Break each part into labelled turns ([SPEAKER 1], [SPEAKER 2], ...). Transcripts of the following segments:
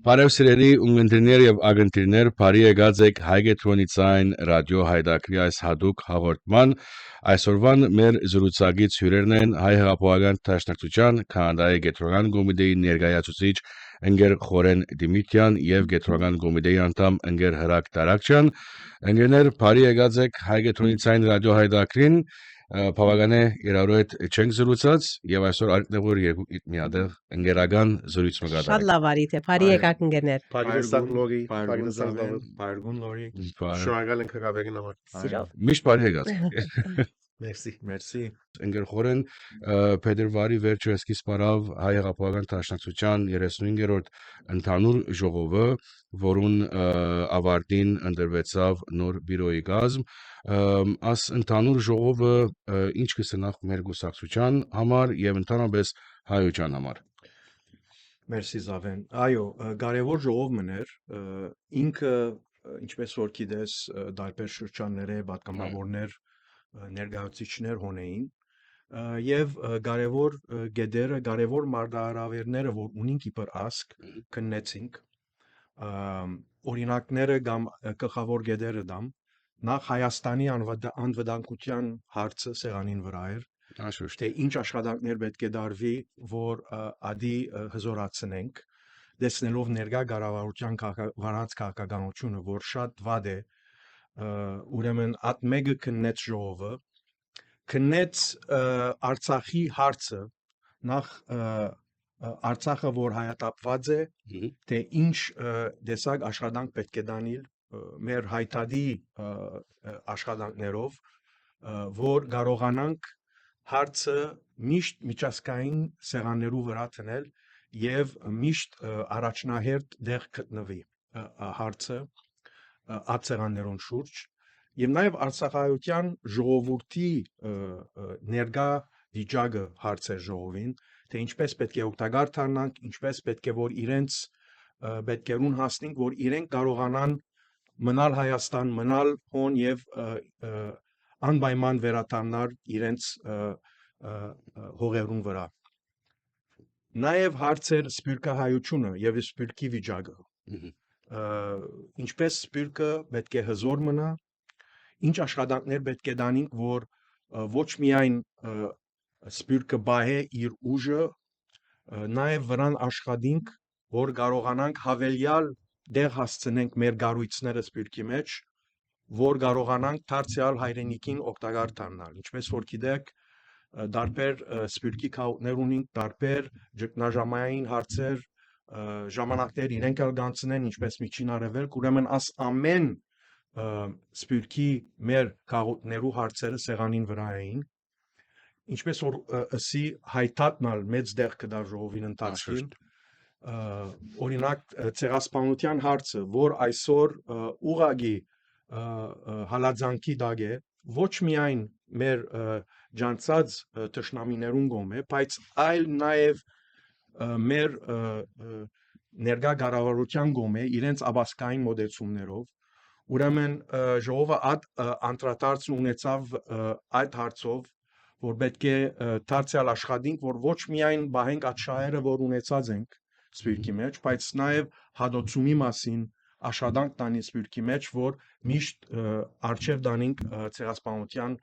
[SPEAKER 1] Բարև սիրելի ունգընտիրներ եւ ագընտիրներ, բարի եկած եք Հայգետրոնիցային ռադիո հայդակրի այս հadoop հաղորդման։ Այսօրվան մեր զրուցակից հյուրերն են Հայ հեղափոխական դաշնակցության Կանադայի Գետրոնական կոմիտեի ներկայացուցիչ Ընկեր Խորեն Դիմիտրյան եւ Գետրոնական կոմիտեի անդամ Ընկեր Հրակ Տարակչյան։ Ընկերներ, բարի եկած եք Հայգետրոնիցային ռադիո հայդակրին։ Բավականե իրարու հետ չենք զրուցած եւ այսօր արդյունավոր երկու միադեղ ընկերական զրույց մը
[SPEAKER 2] Շատ
[SPEAKER 1] կատարենք։
[SPEAKER 2] լավ արիթ է, բարի եկաք ընկերներ։
[SPEAKER 3] Պարգնսակ լորի,
[SPEAKER 4] Պարգուն
[SPEAKER 3] պարգնսակ
[SPEAKER 4] Զավեն,
[SPEAKER 3] լորի,
[SPEAKER 4] Պարգուն Լորի,
[SPEAKER 3] շնորհակալ ենք հրավերին համար։
[SPEAKER 2] Սիրով։
[SPEAKER 1] Միշտ բարի եկած։
[SPEAKER 3] Մերսի։
[SPEAKER 1] Ընկեր Խորեն փետրվարի վերջը սկիզբ արավ Հայ հեղափոխական դաշնակցության 35-րդ ընդհանուր ժողովը, որուն ավարտին ընտրվեցավ նոր բյուրոյի կազմ, աս ընդհանուր ժողովը ինչ կսնախ մեր գուսակցության համար եւ ընդհանրապես հայության համար։
[SPEAKER 4] Մերսի Զավեն։ Այո, կարևոր ժողով մներ, ինքը ինչպես որ գիտես, դարբեր շրջանները պատգամավորներ, ներկայացուցիչներ հոնեին եւ կարևոր գեդերը, կարևոր մարտահրավերները, որ ունին իբր ասկ քննեցինք, օրինակները կամ գլխավոր գեդերը դամ նախ Հայաստանի անվտանգության հարցը սեղանին վրա էր, թե ինչ աշխատանքներ պետք է դարվի, որ ադի հզորացնենք, դեսնելով ներկա կառավարության վարած քաղաքականությունը, որ շատ վատ է, ուրեմն at մեկը քննեց ժողովը, քննեց Արցախի հարցը, նախ Արցախը որ հայատապված է, թե ինչ դեսակ աշխատանք պետք է դանել մեր հայտարարի աշխատանքներով, որ կարողանանք հարցը միշտ միջազգային սեղաններու վրա տնել եւ միշտ առաջնահերթ դեղ գտնվի հարցը ացեղաններուն շուրջ եւ նաեւ Արցախայության ժողովրդի ներկա վիճակը հարցեր ժողովին, թե ինչպես պետք է օգտակար դառնանք, ինչպես պետք է որ իրենց պետքերուն հասնենք, որ իրենք կարողանան մնալ Հայաստան, մնալ հոն եւ անպայման վերադառնալ իրենց հողերուն վրա։ Նաեւ հարցեր սփյուռքահայությունը եւ սփյուռքի վիճակը։ Ինչպես սփյուռքը պետք է հզոր մնա, ինչ աշխատանքներ պետք է դանենք, որ ոչ միայն սփյուռքը բահե իր ուժը, նաեւ վրան աշխատենք, որ կարողանանք հավելյալ դեղ հասցնենք մեր գառույցները սփյուռքի մեջ, որ կարողանանք դարձյալ հայրենիքին օգտակար դառնալ, ինչպես որ գիտեք, դարբեր սփյուռքի քաղաքներ ունին, դարբեր ճգնաժամային հարցեր, ժամանակներ իրենք կանցնեն, ինչպես միջին արևելք, ուրեմն աս ամեն սփյուռքի մեր քաղաքներու հարցերը սեղանին վրա էին, ինչպես որ ասի հայտարարնալ մեծ դեղ կդար ժողովին ընթացքին, օրինակ ցեղասպանության հարցը, որ այսօր ուղագի հալածանքի դակ է, ոչ միայն մեր ջանցած թշնամիներուն կողմէ, բայց այլ նաև մեր ներկա կառավարության կողմէ իրենց աբասկային մոդեցումներով, ուրեմն ժողովը անդրադարձ ունեցավ այդ հարցով, որ պետք է դարձյալ աշխատենք, որ ոչ միայն բահենք այդ շահերը, որ ունեցած ենք սփյուռքի մեջ, բայց նաև հադոցումի մասին աշխատանք տանի սփյուռքի մեջ, որ միշտ արժև դանենք ցեղասպանության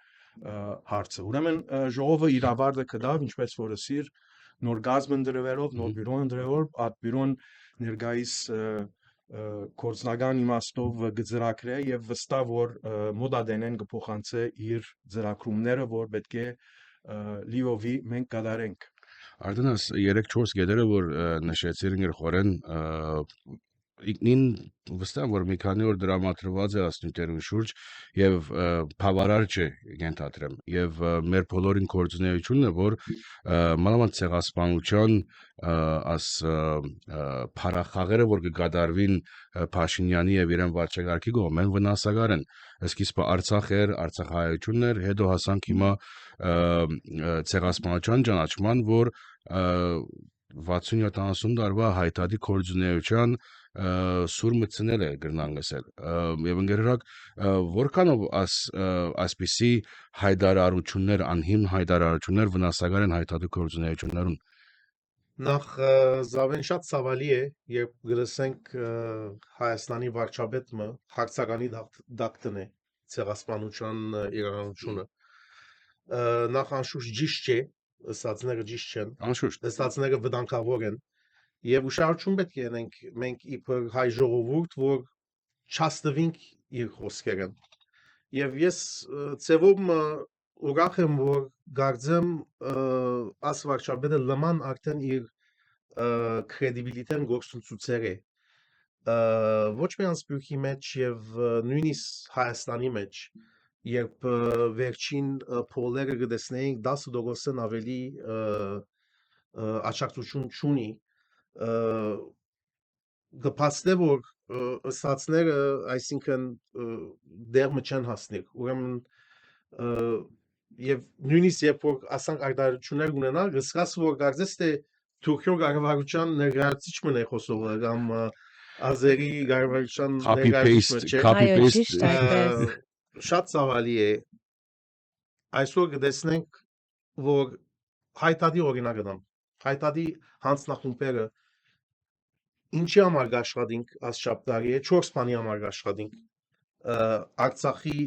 [SPEAKER 4] հարցը։ Ուրեմն ժողովը իր ավարտը կդավ, ինչպես որ ասիր, նոր գազմ ընդրվելով, նոր բյուրո ընդրվելով, այդ բյուրոն ներկայիս կորձնական իմաստով գծրակրե եւ վստահ որ մոդադենեն կփոխանցե իր ծրագրումները, որ պետք է լիովի մենք կատարենք։
[SPEAKER 1] Արդենս 3-4 գեդերը որ նշեցիր ինգր Խորեն ինքնին վստահ որ մի քանի օր դրամատրված է ասնուտերուն շուրջ եւ բավարար չէ ենթադրեմ եւ մեր բոլորին կորձունեությունն է որ մանավանդ ցեղասպանության աս փարախաղերը որ կգադարվին Փաշինյանի եւ իրեն վարչագահի կողմեն վնասակար են սկիզբը Արցախեր Արցախայություններ հետո հասանք հիմա ցեղասպանության ճանաչման որ 60-70 տարվա հայտարարի կորձունեության սուր մտցնել է գրնան լսել եւ ընկերակ որքանով ասպիսի հայտարարություններ անհիմն հայտարարություններ վնասակար են հայտարարի կորձունեություններուն
[SPEAKER 3] Նախ զավեն շատ ցավալի է, երբ գլսենք Հայաստանի վարչապետը հարցականի դակտն է ցեղասպանության իրականությունը։ Նախ անշուշտ ճիշտ չէ, ըստացները ճիշտ չեն,
[SPEAKER 1] Անշուշտ։
[SPEAKER 3] ըստացները վտանգավոր են, եւ ուշադրություն պետք է ունենք մենք իբր հայ ժողովուրդ, որ չաստվինք իր խոսքերը։ Եվ ես ծևում ուրախ եմ, որ գարձեմ աս վարչապետը լման արդեն իր credibility-ն գործունեությունները ոչ միայն սպյուրքի մեջ եւ նույնիսկ Հայաստանի մեջ երբ վերջին փոլերը գտեսնեինք 10%-ն ավելի աջակցություն չունի գպաստե որ ըստացները այսինքն դերմը չեն հասնի ուրեմն եւ նույնիսկ երբ որ ասանք արտադրություններ ունենալ գսկաս որ գարձես թե Թուրքիո կառավարության ներկայացուցիչ մնե խոսողը կամ ազերի կառավարության ներկայացուցիչը
[SPEAKER 1] copy
[SPEAKER 2] Այո,
[SPEAKER 1] paste
[SPEAKER 2] ճիշտ է այդպես։
[SPEAKER 3] շատ ցավալի է այսօր կտեսնենք որ հայտարարի օրինակ դամ հայտարարի հանձնախումբերը ինչի համար աշխատենք ասշապտարի է 4 բանի համար աշխատենք Արցախի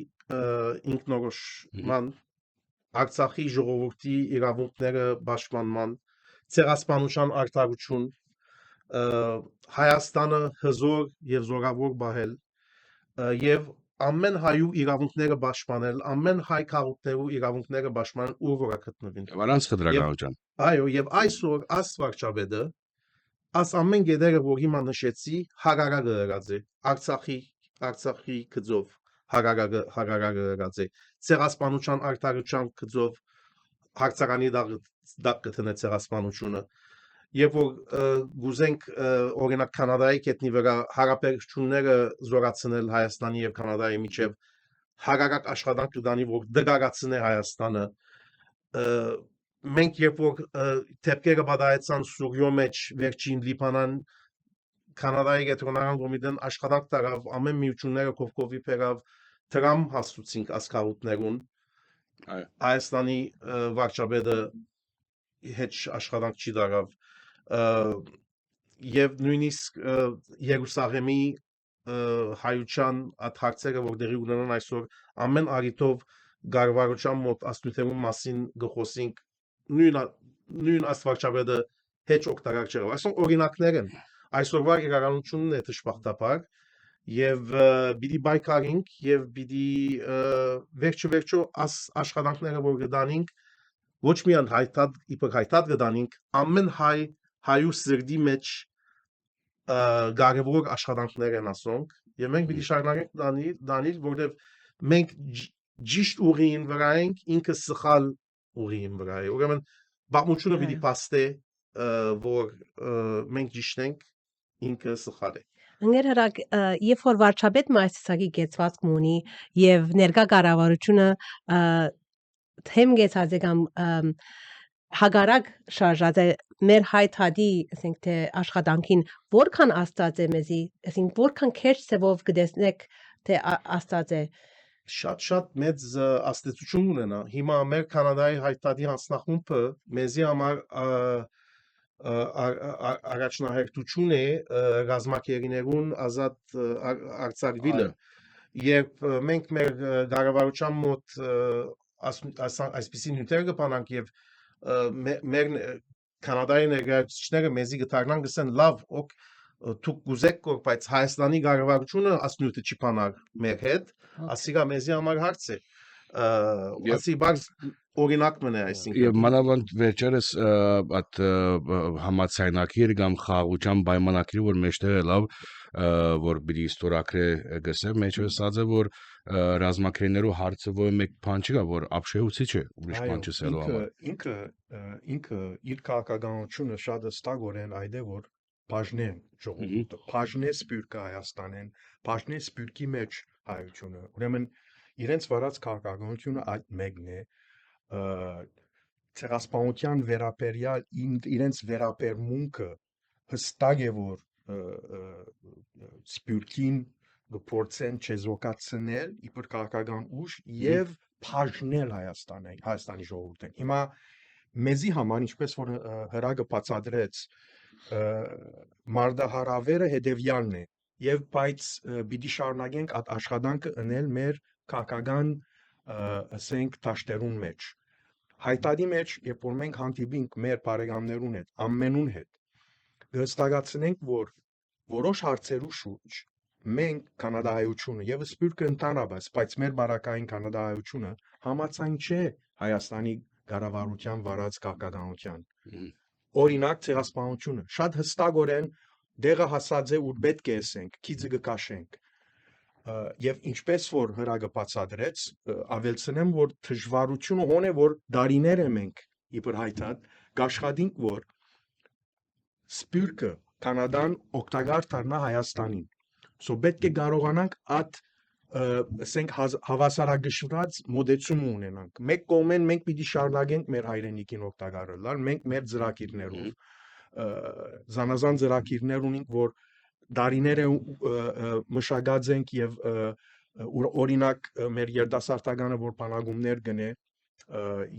[SPEAKER 3] ինքնորոշման Արցախի ժողովրդի իրավունքները պաշտպանման ցեղասպանության արտադրություն Հայաստանը հզոր եւ զորավոր բահել եւ ամեն հայու իրավունքները պաշտպանել ամեն հայ քաղաքներու իրավունքները պաշտպանել ու որ գտնվին
[SPEAKER 1] Վարանց խտրականության։
[SPEAKER 3] այո եւ այսօր ասվարչաբեդը աս ամեն գեդերը որ հիմա նշեցի հագարագը ըրած է Արցախի կձով հագարագը ըրած է ցեղասպանության արտադրության կձով հարցականի դակ կտնե ցեղասպանությունը Երբ որ գուզենք օրինակ Կանադայի կետնի վրա հարաբերությունները զորացնել Հայաստանի եւ Կանադայի միջև հագարակ աշխատանք կդանի որ դգարացնե Հայաստանը մենք երբ որ թեփքերը բադայեցան Սուրիո մեջ վերջին Լիբանան Կանադայի գետրոնական կոմիտեն աշխատանք տարավ ամեն միությունները կողքովի բերավ դրամ հասցուցինք ասկարուտներուն Հայաստանի վարչապետը հետ աշխատանք չի դարավ եւ նույնիսկ Երուսաղեմի հայության աթարցերը որ դերի ունենան այսօր ամեն արիտով գարվարության մոտ աստույթերուն մասին գխոսենք նույն աստվածչաբեդը հետ օգտակար չեղավ այսօր օրինակներ են այսօրվա իրականությունն է դժբախտաբար եւ բիդի բայկարինք եւ բիդի վերջո աշխատանքները որ գտանինք ոչ միայն հայտած գտանինք ամեն հայու սրդի մեջ կարևոր աշխատանքներ են ասոնք եւ մենք պիտի շարունակենք դանիլ որովհետեւ մենք ճիշտ ուղին վրա ենք ինքը սխալ ուղին վրա է ուրեմն բաղմուճությունը պիտի փաստե որ մենք ճիշտ ենք ինքը սխալ է
[SPEAKER 2] Անգեր հրակ երբ որ վարչապետ մայրցակի գեցվածք ունի եւ ներկա կառավարությունը թեմ գեցած է կամ հագարակ շարժած է մեր հայտարարի ասենք թե աշխատանքին որքան աստած է մեզի ասենք որքան քեջ ծավով կդեսնեք թե աստած է
[SPEAKER 3] շատ մեծ աստեցություն ունենա հիմա մեր կանադայի հայտարարի հանձնախումբը մեզի համար առաջնահերթություն է ռազմակերիներուն ազատ արձակվելը երբ մենք մեր կառավարության մոտ այսպիսի նյութեր կփանանք եւ մեր կանադայի ներկայացուցիչները մեզի գտարնան գսեն լավ դուք գուզեք որ բայց Հայաստանի կառավարությունը ասնյութը չի փանար մեր հետ ասիգա մեզի համար հարց է ասի բաց օրինակ մնա այսինքն
[SPEAKER 1] Եվ մանավանդ վերջերս այդ համացայնակիր կամ խաղաղության պայմանագրի որ մեջտեղ է լավ որ բիդի ստորակրե գսեմ մեջը ասած է որ ռազմակերներու հարցը որ մեկ բան չի գա որ ապշեուցի չէ ուրիշ բան չսելու համար
[SPEAKER 4] ինքը իր քաղաքականությունը շատ ստագորեն այդե որ բաժնե ժողովուրդը բաժնե սպյուրքը Հայաստանեն բաժնե սպյուրքի մեջ հայությունը ուրեմն իրենց վարած քաղաքականությունը այդ մեկն է ցեղասպանության վերապերյալ իրենց վերապերմունքը հստակ է որ սպյուրքին գործեն չեզոքացնել իբր քաղաքական ուժ եւ բաժնել Հայաստանի ժողովուրդին հիմա մեզի համար ինչպես որ հրագը բացադրեց մարդահարավերը հետևյալն է եւ բայց պիտի շարունակենք այդ աշխատանքը անել մեր քաղաքական ասենք դաշտերուն մեջ հայտարարի մեջ երբ որ մենք հանդիպենք մեր բարեկամներուն հետ ամենուն հետ հստակացնենք որ որոշ հարցերու շուրջ մենք կանադահայությունը եւ սպյուրքը ընդհանրապես բայց մեր բարակային կանադահայությունը համաձայն չէ Հայաստանի կառավարության վարած քաղաքականության օրինակ ցեղասպանությունը շատ հստակորեն դեղը հասած է ու պետք է ասենք քիծը կկաշենք եւ ինչպես որ հրագը բացադրեց ավելցնեմ որ դժվարությունը հոն է որ դարիներ է մենք իբր հայտած գաշխատինք որ սպյուրքը կանադան օգտակար դառնա Հայաստանին so պետք է կարողանանք այդ ասենք հավասարակշռած մոդեցում ունենանք մեկ կողմեն մենք պիտի շարունակենք մեր հայրենիքին օգտակար լինել մենք մեր ծրագիրներով զանազան ծրագիրներ ունենք որ դարիներ է մշակած ենք եւ օրինակ մեր երդասարտականը որ բանագումներ գնե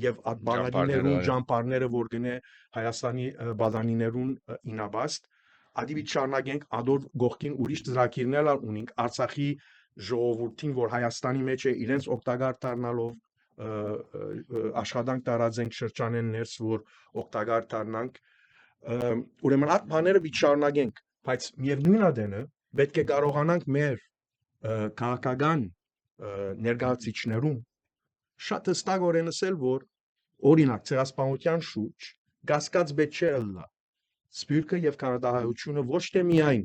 [SPEAKER 4] եւ այդ բանադիներուն ճամփարները որ գնե Հայաստանի բադանիներուն ինաբաստ ադիվի շարունակենք ադոր գողքին ուրիշ ծրագիրներ ունենք Արցախի ժողովրդին որ Հայաստանի մեջ է իրենց օգտակար դառնալով աշխատանք տարածենք շրջանեն ներս որ օգտակար դառնանք ուրեմն այդ բաները պիտի շարունակենք բայց միևնույն adene պետք է կարողանանք մեր քաղաքական ներկայացիչներուն շատ հստակորեն ասել որ օրինակ ցեղասպանության շուրջ գասկած պետք չէ ըլլա սպյուրքը եւ կանադահայությունը ոչ թե միայն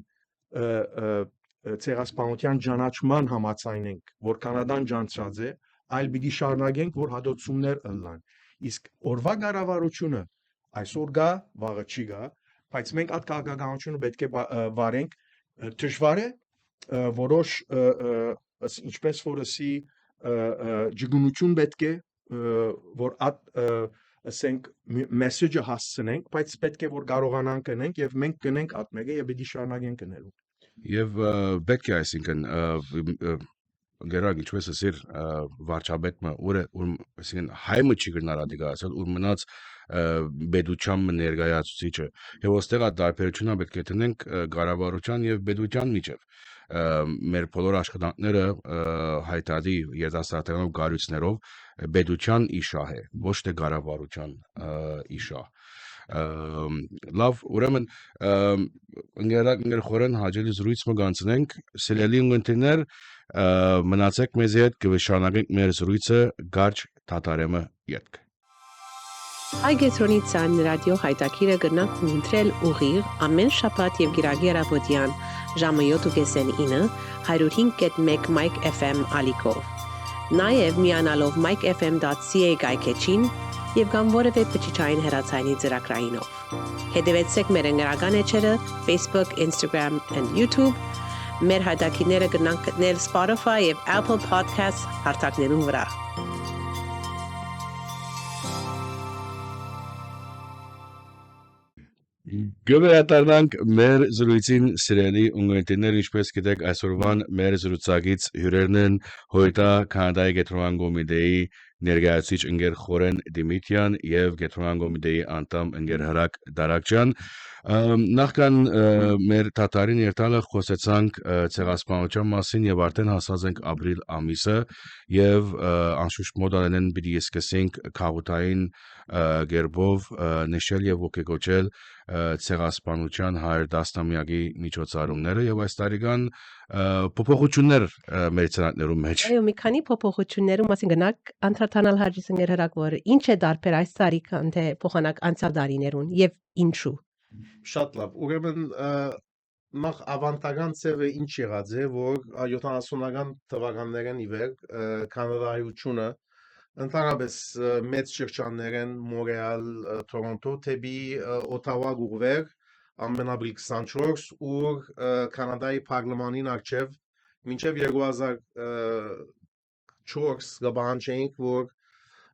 [SPEAKER 4] ցեղասպանության ճանաչման համաձայնենք որ կանադան ճանաչած է այլ պիտի շարունակենք որ հադոցումներ ըլլան իսկ օրվա կառավարությունը այսօր գա վաղը չի գա բայց մենք այդ քաղաքականությունը պետք է վարենք դժվար է որոշ ինչպես որ ասի ջգունություն պետք է որ այդ ասենք մեսեջը հասցնենք բայց պետք է որ կարողանանք անենք եւ մենք կնենք այդ մեկը եւ պիտի շարունակենք անելու
[SPEAKER 1] եւ պետք է այսինքն գերագ ինչպես ասիր վարչապետը ուրը այսինքն հայմը չի գնար ադիգացել ու մնաց բեդուչան ներկայացուցիչը եւ ոստեղ այդ դարբերությունը պետք է տնենք կառավարության եւ բեդուչան միջև մեր բոլոր աշխատանքները հայտարարի երիտասարդական գարույցներով բեդուչան իշահ է ոչ թե կառավարության իշահ լավ ուրեմն ընկերներ խորեն հաջելի զրույց մգանցնենք սիրելի ունգընտիրներ մնացեք մեզ հետ կշարունակենք մեր զրույցը գարջ թաթարեմը յետք
[SPEAKER 2] Հայգետրոնիցան ռադիո հայտակիրը գտնանք ունտրել ուղիղ ամեն շաբաթ եւ գիրագի առավոտյան ժամը 7:09 105.1 Mic FM ալիքով նաեւ միանալով micfm.ca գայքեչին եւ կամ որևէ բջջային հեռացայինի ծրագրայինով հետևեցեք մեր ընկերական էջերը Facebook, Instagram and YouTube մեր հայտակիրները գտնանք գտնել Spotify եւ Apple Podcasts հարթակներուն վրա
[SPEAKER 1] Գվերատարնանք մեր զրույցին սիրելի ունգընտիրներ ինչպես գիտեք այսօրվան մեր զրուցակից հյուրերն են Հոյտա Կանադայի Գետրոնական կոմիտեի ներկայացուցիչ ընկեր Խորեն Դիմիտրյան եւ Գետրոնական կոմիտեի անդամ ընկեր Հրակ Դարակչյան նախքան մեր թաթարին երթալը խոսեցանք ցեղասպանության մասին եւ արդեն հասած ենք ապրիլ ամիսը եւ անշուշտ մոդալեն պիտի սկսենք քաղաքային գերբով նշել եւ ոգեկոչել ցեղասպանության 110-ամյակի միջոցառումները եւ այս տարեկան փոփոխություններ մեր ցանցներում մեջ
[SPEAKER 2] այո մի քանի փոփոխություններում մասին գնանք անդրադառնալ հաջիսներ հրակ որ ինչ է դարբեր այս տարիքան թե փոխանակ անցյալ տարիներուն եւ ինչու
[SPEAKER 3] Շատ լավ ուրեմն նախ ավանդական ծևը ինչ եղած է որ 70-ական թվականներն ի վեր կանադայությունը ընդհանրապես մեծ շրջաններեն Մոնրեալ, Թորոնտո, թեպի Օտավա գուղվեր ամենաբրի 24 ուր Կանադայի պարլամանին արչև մինչև 2004 գբանջենք որ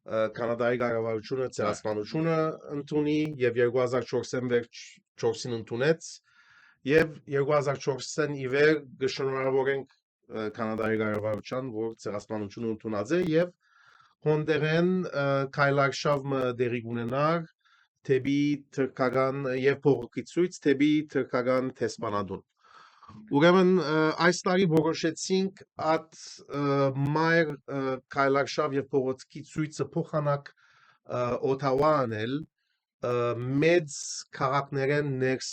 [SPEAKER 3] Կանադայի կառավարությունը ցեղասպանությունը ընդունի եւ 2004-ին վերջ 4-ին ընդունեց եւ 2004-ին ի վեր գշնորհավորենք Կանադայի կառավարության որ ցեղասպանությունը ընդունած է եւ հոնդերեն քայլարշավը դերի ունենար թեպի թրքական եւ փողոքիցույց թեպի թրքական տեսփանադուն։ Ուրեմն այս տարի որոշեցինք at մայր քայլարշավ եւ փողոցքի ցույցը փոխանակ Օթավա անել մեծ քաղաքներեն ներս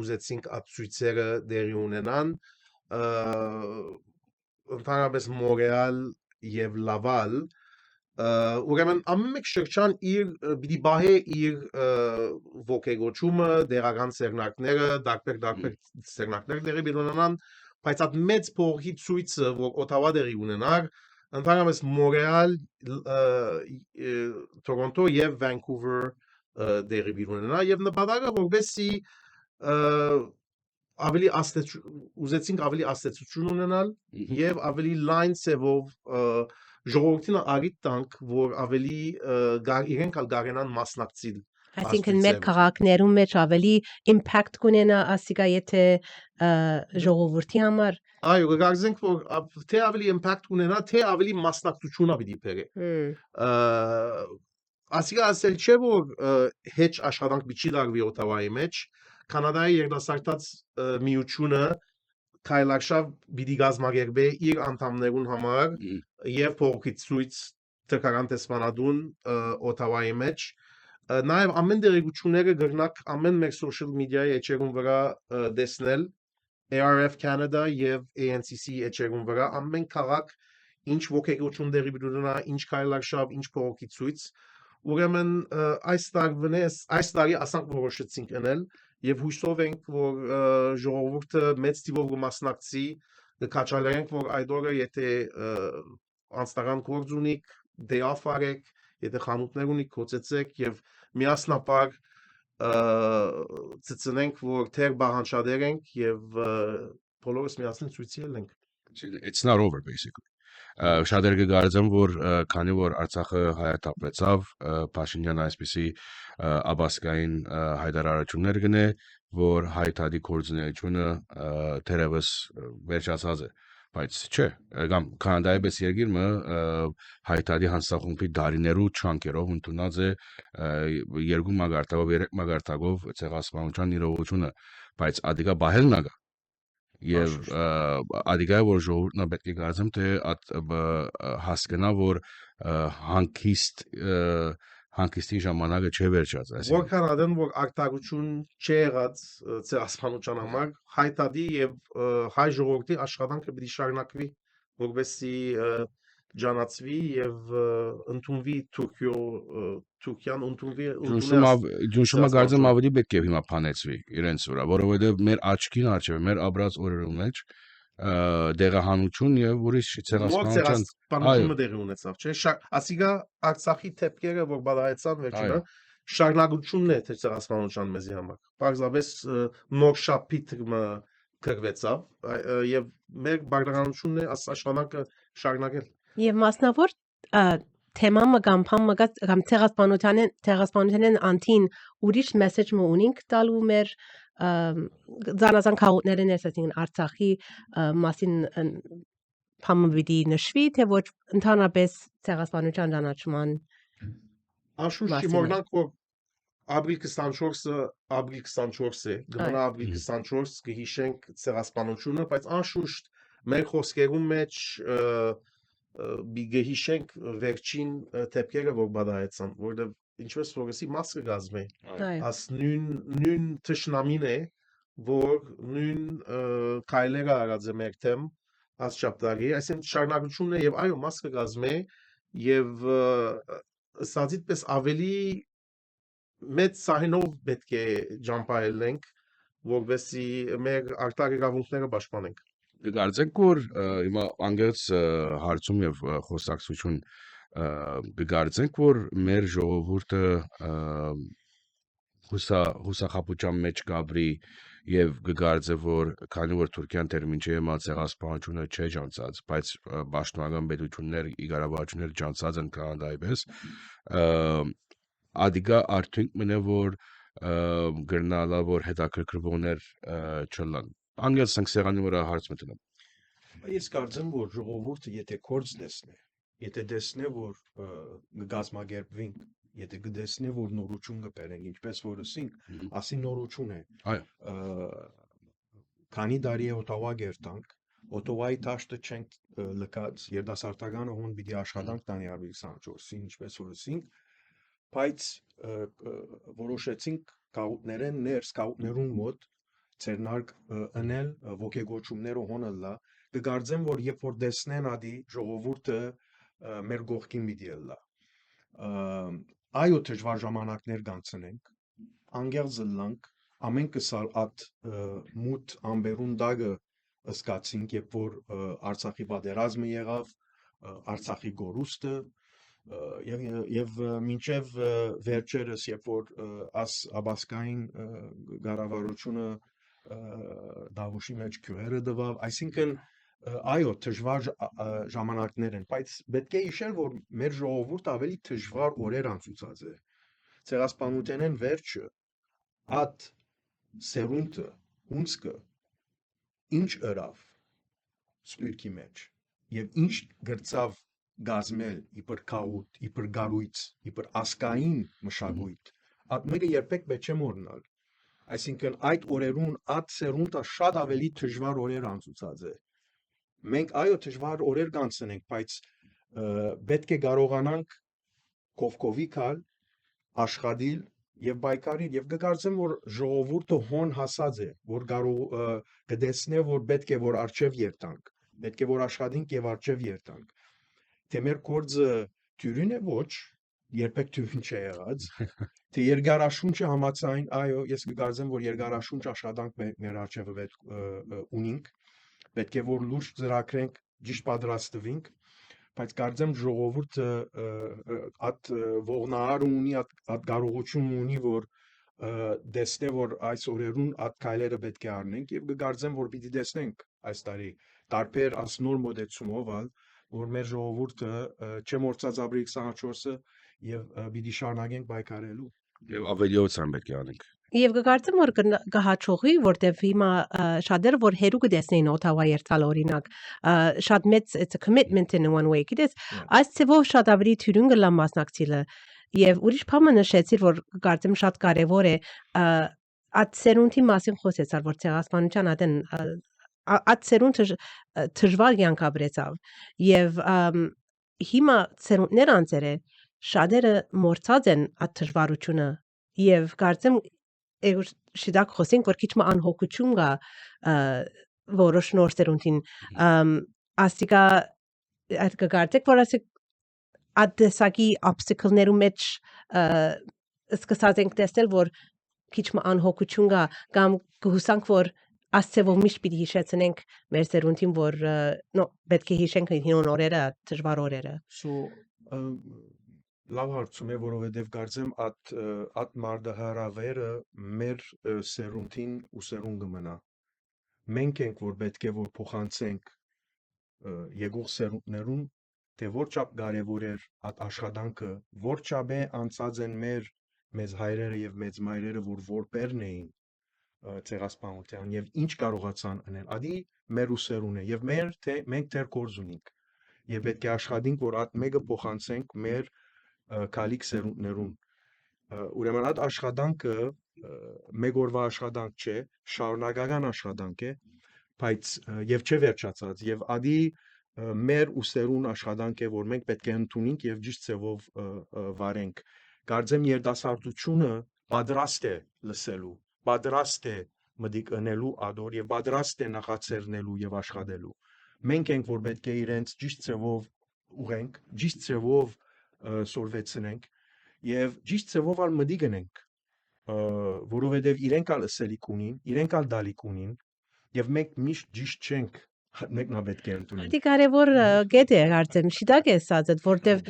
[SPEAKER 3] ուզեցինք at ցույցերը դերի ունենան ընդհանրապես Մոնրեալ եւ Լավալ ուրեմն ամեն մեկ շրջան իր պիտի բահե իր ոգեգոճումը դերական սերնակները դարբեր սերնակներ դերի բիլոնանան բայց at մեծ փողի ցույցը որ Օթավա դերի ունենար ընդհանրապես Մոնրեալ Տորոնտո եւ Վանկուվեր դերի բիլոնանա եւ նպատակը որբեսի ավելի ուզեցինք ավելի աստեցություն ունենալ եւ ավելի լայն ծավով ժողովրդին ագիտ տանք որ ավելի իրենք գարենան մասնակցել
[SPEAKER 2] Այսինքն մեր քաղաքներում մեջ ավելի impact կունենա ասիկա եթե ժողովրդի համար
[SPEAKER 3] այո գարզենք որ թե ավելի impact կունենա թե ավելի մասնակցություն ապի բերի ասիկա ասել չէ որ հեչ աշխատանք բիչի դարվի Օթավայի մեջ Կանադայի երիտասարդաց միությունը քայլարշավ պիտի գազմագերբե իր անդամներուն համար եւ փողոքի ցույց թրքական տեսփանադուն Օթավայի մեջ նաեւ ամեն դերեկությունները գրնակ ամեն մեր social media-ի էջերուն վրա դեսնել ARF Canada եւ ANCC էջերուն վրա ամեն քաղաք ինչ ոգեգոճություն դերի բնունա ինչ քայլարշավ ինչ փողոքի ցույց ուրեմն այս տարի ասանք որոշեցինք անել եւ հույսով ենք որ ժողովուրդը մեծ տիվով կմասնակցի կքաչալենք որ այդ օրը եթե անստական գործ ունիք դեաֆ արեք եթե խանութներ ունիք կոծեցեք եւ միասնապար ծծնենք որ թեր բաղանչադեր ենք եւ բոլորս միասին ցույցի ենք
[SPEAKER 1] It's not over basically Շատեր կգարձեմ որ քանի որ Արցախը հայատապեցավ Փաշինյանը այսպիսի աբասկային հայտարարություններ գնե որ հայտարարի կորձունեությունը թերևս վերջացած է բայց չէ կամ Կանադայի պես երկիրը հայտարարի հանձնախումբի դարիներու չանկերով ընդունած է երկու մագարտակով երեք մագարտակով ցեղասպանության իրողությունը բայց ադիգա բահելն ագա Եվ ադիգա որ ժողովուրդն պետք է գարցեմ թե հասկանա որ հանգիստի ժամանակը չէ վերջած
[SPEAKER 3] Որքան ադեն որ արտահայտություն չի եղած ցեղասպանության համար հայտարարի եւ հայ ժողովրդի աշխատանքը պիտի շարունակվի որովհետեւ ջանացվի եւ ընդունվի Թուրքիան ընդունվի
[SPEAKER 1] Ջունշումը գարձեմ ավելի պետք է հիմա փանեցվի իրենց վրա որովհետեւ մեր աչքին արջև մեր աբրած օրերու մեջ դեղահանություն եւ ուրիշ
[SPEAKER 3] ցեղասպանությունը դեղի ունեցավ չէ ասիգա Արցախի թեփքերը որ բադայեցան վերջինը շարունակությունն է թե ցեղասպանության մեզի համար պարզապես նոր շապիտը կրվեցավ եւ մեր բարդականությունն է աշխատանքը շարունակել
[SPEAKER 2] Եվ մասնավոր թեմամը կամ ցեղասպանությանեն անտին ուրիշ մեսեջ մը ունենք տալու մեր զանազան քաղաքներն այսինքն Արցախի մասին փամը պիտի նշվի թե ոչ ընդհանրապես ցեղասպանության ճանաչման
[SPEAKER 3] Անշուշտ չմոռնանք որ ապրիլ 24-ը գտնա ապրիլ 24 կհիշենք ցեղասպանությունը բայց անշուշտ մեր խոսքերում մեջ Բիգեհիշենք վերջին թեփքերը որ բադայեցան որովհետեւ ինչպես որսի մասը գազմե աս նույն թշնամին է որ նույն քայլերը արած է մեր թեմ աս չապտարի այսինքն շարունակությունն է եւ այո մասը գազմե եւ սածիտպես ավելի մեծ սահնով պետք է ջամփայելենք որովհետեւ մեր արտարերավունքները պաշտպանենք
[SPEAKER 1] Գարձենք որ հիմա անգերց հարցում եւ խոսակցություն գարձենք որ մեր ժողովուրդը հուսախապության մեջ գաբրի եւ գարձե որ քանի որ Թուրքիան տերմին չէ մա ցեղասպանությունը չէ ջանցած բայց պաշտոնական պետություններ իգարավարություններ ջանցած են Կանադայի պես ադիգա արդյունք մնա որ գրնալա որ հետաքրքրվողներ չլան անգերց սեղանի վրա հարց մտնեմ
[SPEAKER 4] Ես կարծեմ որ ժողովուրդը եթե կորձ դեսնե եթե տեսնե որ գազմագերբվինք, եթե գտեսնե որ նորություն կբերենք, ինչպես որ ասինք, ասի նորություն է։
[SPEAKER 1] Այո։
[SPEAKER 4] Քանի տարի է Օտավա գերտանք, Օտավայի տաշտը չենք լքած, երդասարտականը հոն պիտի աշխատանք տանի 2024-ին, ինչպես որ ասինք, բայց որոշեցինք կաուտներեն ներս կաուտներուն մոտ ցերնարկ ընել ոգեգոճումները հոնալա կգարձեմ որ երբ որ դեսնեն ադի ժողովուրդը մեր գողքին պիտի ելլա այո դժվար ժամանակներ կանցնենք անգերձ լանք ամեն կսալ at մութ ամբերուն դագը ըսկացինք երբ որ Արցախի պատերազմը եղավ Արցախի գորուստը եւ մինչեւ վերջերս երբ որ աբասկային գարավարությունը Դավուշի մեջ քյուհերը դվավ այսինքն այո դժվար ժամանակներ են բայց պետք է հիշել որ մեր ժողովուրդը ավելի դժվար օրեր անցուցած է ցեղասպանութենեն վերջը at սերունդը ունցկը ինչ ըրավ սպիրկի մեջ եւ ինչ գրծավ գազմել իբր քաուտ, իբր գարույց, իբր ասկային մշակույթ, այդ մեկը երբեք պետք չէ մոռանալ։ Այսինքն այդ օրերուն այդ սերունդը շատ ավելի դժվար օրեր անցուցած է։ Մենք այո դժվար օրեր կանցնենք, բայց պետք է կարողանանք կովկովի գալ, աշխատել եւ բայկարել եւ կգարձեմ որ ժողովուրդը հոն հասած է, որ կարող կդեսնե որ պետք է որ արժև երթանք, պետք է որ աշխատենք եւ արժև երթանք։ Թե մեր գործը թյուրին է ոչ, երբեք թյուրին չի եղած, թե երկարաշունչը համացային, այո, ես կգարձեմ, որ երկարաշունչ աշխատանք մեր արջևը ունինք, պետք է որ լուրջ ծրագրենք, ճիշտ պատրաստվենք, բայց կարծեմ ժողովուրդը այդ ողնահարը ունի, այդ կարողություն ունի, որ դեսնե, որ այս օրերուն այդ քայլերը պետք է առնենք եւ կգարձեմ, որ պիտի դեսնենք այս տարի տարբեր ասնոր մոդեցումով որ մեր ժողովուրդը չմոռացած ապրիլ 24-ը եւ պիտի շարունակենք բայկարելու
[SPEAKER 1] Եվ ավելիացան պետք է անենք։
[SPEAKER 2] Եվ կգարձեմ որ կհաճողի որտեվ հիմա շատերը որ հերու կդեսնեին Օտավա երթալ օրինակ շատ մեծ it's a commitment in one way գիտես այս ծևով շատ ավելի թյուրին գլա մասնակցելը եւ ուրիշ բանը նշեցիր որ կգարձեմ շատ կարեւոր է այդ սերունդի մասին խոսեցար որ ցեղասպանության ադեն այդ սերունդը դժվար կյանք ապրեցավ եւ հիմա սերունդներ անցերը շատերը մոռացած են այդ դժվարությունը եւ կարծեմ շիդակ խոսենք որ քիչ մ անհոգություն կա որոշ նոր սերունդին ասիկա այդ կգարտեք որ ասիկ այդ դեսակի obstacle-ներու մեջ սկսած ենք տեսնել որ քիչ մ անհոգություն կա կամ կհուսանք որ Ասցեվով միշտ պիտի հիշեցնենք մեր սերունդին, որ պետք է հիշենք հին օրերը, դժվար օրերը։
[SPEAKER 4] Լավ հարցում է, որովհետև կարծեմ այդ մարդահարավերը մեր սերունդին ու սերունդը մնա։ Մենք ենք, որ պետք է որ փոխանցենք եկող սերունդներուն, թե որ չափ կարևոր էր այդ աշխատանքը, որ չափ է անցած են մեզ հայրերը եւ մեծ մայրերը, որ որբերն էին ցեղասպանության եւ ինչ կարողացան անել ադի մեր ուսերուն է եւ մենք դեռ գործ ունենք եւ պետք է աշխատենք որ այդ մեկը փոխանցենք մեր քալիք սերունդներուն ուրեմն այդ աշխատանքը մեկ օրվա աշխատանք չէ շարունակական աշխատանք է բայց եւ չէ վերջացած եւ ադի մեր ուսերուն աշխատանք է որ մենք պետք է ընդունենք եւ ճիշտ ձևով վարենք կարծեմ երդասարտությունը պատրաստ է լսելու պատրաստ է մտիկ ընելու ադոր եւ պատրաստ է նախաձեռնելու եւ աշխատելու մենք ենք որ պետք է իրենց ճիշտ ձևով ուղենք ճիշտ ձևով սորվեցնենք եւ ճիշտ ձևով ալ մտիկ գնենք որովհետեւ իրենք ալ ասելիք ունին իրենք ալ դալիք ունին եւ մենք միշտ ճիշտ չենք մեկնա պետք է ընդունենք
[SPEAKER 2] Դի կարևոր գետ է կարծեմ շիդակ է ասած որտեվ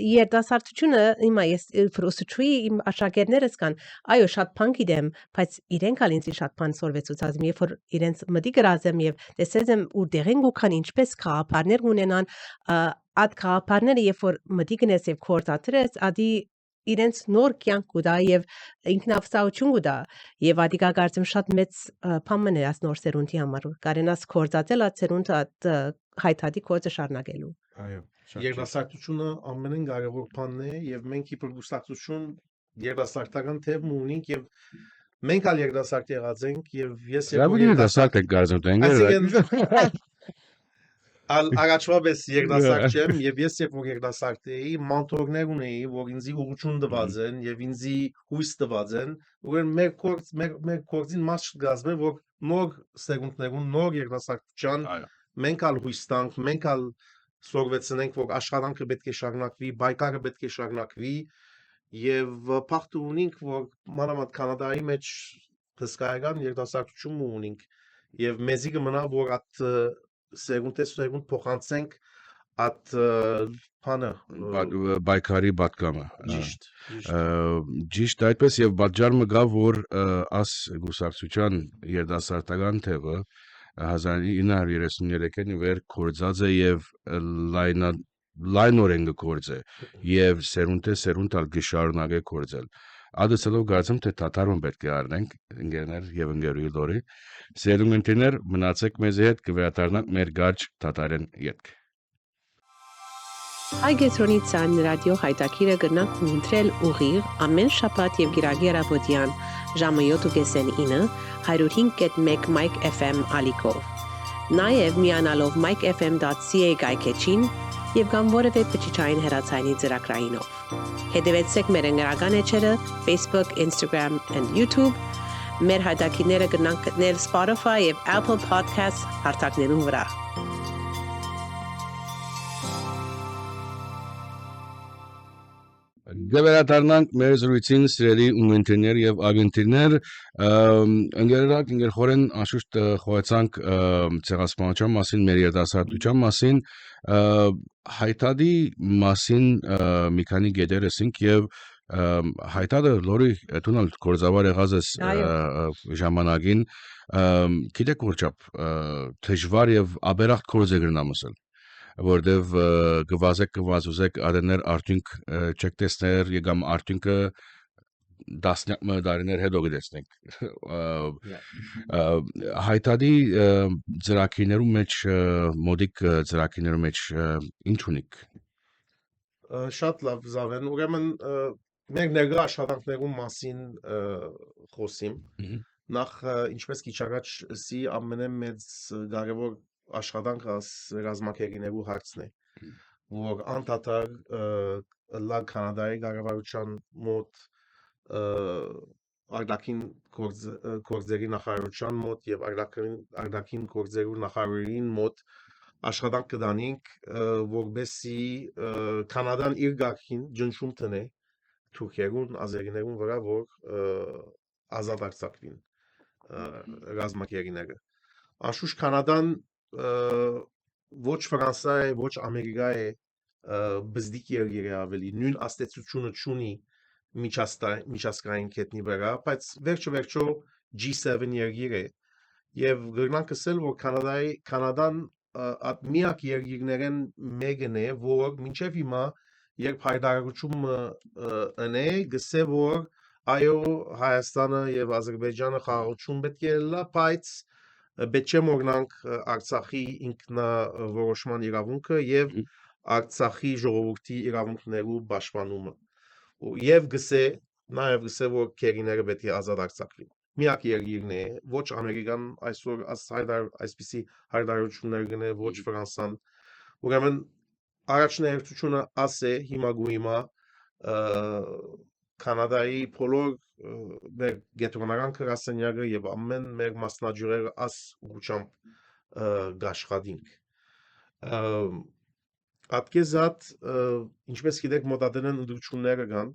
[SPEAKER 2] երիտասարդությունը հիմա ես ֆրուստրուի իմ աշակերտներս կան այո շատ բան գիտեմ բայց իրենք ալ ինձ շատ բան սորվեցուցած երբ որ իրենց մտի գրազեմ եւ տեսած եմ ու դեղեն գուքան ինչպես խաղապարներ ունենան այդ խաղապարները երբ որ մտի գնես եւ կորտատրես ադի իրենց նոր կյանք կուտա եւ ինքնավստահություն կուտա եւ ադիգա կարծեմ շատ մեծ բան մնա աս նոր սերունդի համար կարենաս կորցածել այդ սերունդը այդ հայտարարի կորցը շարունակելու
[SPEAKER 4] Այո,
[SPEAKER 3] Երիտասարդությունը ամենեն կարևոր բանն է եւ մենք իբր գուսակցություն երիտասարդական թեմ ունենք եւ մենք ալ երիտասարդ եղած ենք եւ ես
[SPEAKER 1] Լավի դասակ եք գարզում տենգեր։
[SPEAKER 3] Առաջվա պես երիտասարդ չեմ եւ ես երբ որ երիտասարդ էի մոնտորներ ունեի որ ինձի ուղղություն տված են եւ ինձի հույս տված են ուրեմն մեր կորձին մաս չգազմե որ նոր սերունդներուն նոր երիտասարդության մենք ալ հույս տանք մենք ալ սորվեցնենք որ աշխատանքը պետք է շարունակվի բայկարը պետք է շարունակվի եւ փախտ ունենք որ մանավանդ կանադայի մեջ հսկայական երիտասարդություն ունենք եւ մեզի կմնա որ at սերունդ փոխանցենք at բանը
[SPEAKER 1] բայկարի բատկամը
[SPEAKER 3] ճիշտ
[SPEAKER 1] այդպես եւ պատճառը գա որ աս գուսակցության երդասարտական թևը 1933-ին վեր կորցած է եւ լայնորեն կորցե եւ սերունդ ալ գշարունակե կորցել Ադեսելով գարցեմ թե թաթարում պետք է առնենք ընկերներ եւ ընկերուի լորի սերունդներ մնացեք մեզ հետ կվերադառնանք մեր գարջ թաթարեն յետք
[SPEAKER 2] Հայգետրոնիցան ռադիո հայտակիրը գտնանք ունտրել ուղիղ ամեն շաբաթ եւ գիրագի առավոտյան ժամը 7:09 105.1 Mic FM ալիքով նաեւ միանալով micfm.ca գայքեչին եւ կամ որևէ բջջային հեռացայինի ծրագրայինով Հետևեցեք մեր ընկերական էջերը Facebook, Instagram and YouTube մեր հայտակիրները գտնանք գտնել Spotify եւ Apple Podcasts հարթակներում վրա
[SPEAKER 1] Գվերադառնանք մեր զրույցին սիրելի ունենտերներ եւ ագենտիրներ ընկերախորեն անշուշտ խոհեցանք ցեղասպանության մասին մեր երիտասարդության մասին հայտարարի մասին մի քանի գետեր ասենք եւ հայտարարը լորի տունալ կորզավար եղած ժամանակին գիտեք որչափ դժվար եւ աբերախտ կորձ է գրնամասել որտեվ գվազեք արեներ արդյունք չեք տեսներ եկամ արդյունքը դասնյակ դարիներ հետո գտեսնենք հայտարարի ծրագիրներում մեջ մոդիկ ծրագիրներում մեջ ինչ ունիք
[SPEAKER 3] շատ լավ զավեն ուրեմն մենք ներկա աշխատանքներում մասին խոսիմ նախ ինչպես քիչ առաջ սի ամենամեծ կարևոր աշխատանքը ռազմակերիներու հարցն է որ անդադար լա կանադայի կառավարության մոտ արտաքին գործերի նախարարության մոտ եւ արտաքին գործերու նախարարին մոտ աշխատանք կդանենք որբեսի կանադան իր գարքին ջնշում տնե թուրքերուն ազերիներուն վրա որ ազատ արձակվին ռազմակերիները անշուշտ կանադան ոչ Ֆրանսա է, ոչ Ամերիկա է բզդիկ երկիր է ավելի նույն աստեցությունը չունի միջազգային կետնի վրա, բայց վերջո G7 երկիր է եւ գրնանք ասել որ Կանադան at միակ երկիրներեն մեկն է որ մինչեւ հիմա երբ հայտարարությունը ընե գսե որ այո Հայաստանը եւ Ադրբեջանը խաղաղություն պետք է լա բայց Պետք է մոռանանք Արցախի ինքնավորոշման իրավունքը եւ Արցախի ժողովրդի իրավունքներու պաշտպանումը եւ նաեւ գսե որ քերիները պետք է ազատ արձակվին միակ երկիրն է ոչ ամերիկան այսօր այսպիսի հայտարարություններ գնե ոչ Ֆրանսան ուրեմն առաջնահերթությունը ասե հիմա Կանադայի բոլոր մեր գետրոնական քրասենյակը եւ ամեն մեր մասնաճյուղերը աս ուղղությամբ գաշխատինք Ատկեզատ ինչպես գիտեք մոտադեն ընդրությունները կան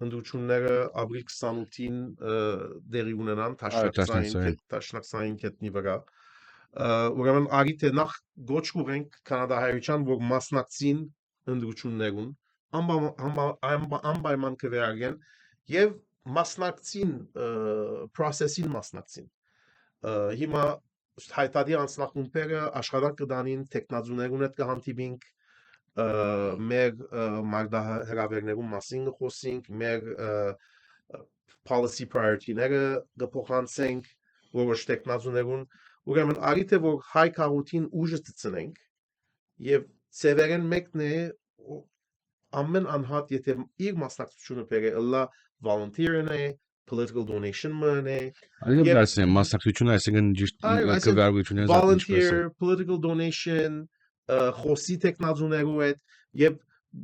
[SPEAKER 3] ընդրությունները ապրիլ 28-ին դեղի ունենան տաշնակցային կետնի վրա ուրեմն արիտ է նախ գոչ կուղենք կանադահայության որ մասնակցին ընդրություններուն անպայման կվերարգեն եւ մասնակցին process-ին մասնակցին հիմա հայտարարի անձնախումբերը աշխատանք կդանին տեխնազուներուն հետ կհանդիպինք մեր մարտահրավերներում մասին խոսենք, մեր policy priority-ները կփոխանցենք որոշ տեխնազուներուն, ուրեմն արիթ է որ հայ քաղաքին ուժը ծծնենք եւ ծևերեն մեկն է ամեն անհատ եթե իր մասնակցությունը բերե ըլլա volunteer-ն է political donation-ն է
[SPEAKER 1] Այո,
[SPEAKER 3] Եվ-
[SPEAKER 1] դասեմ մասնակցությունը, այսինքն ճիշտ
[SPEAKER 3] Այո, այսինքն
[SPEAKER 1] կվարվությունն
[SPEAKER 3] volunteer political donation խոսի տեխնազուներու հետ եւ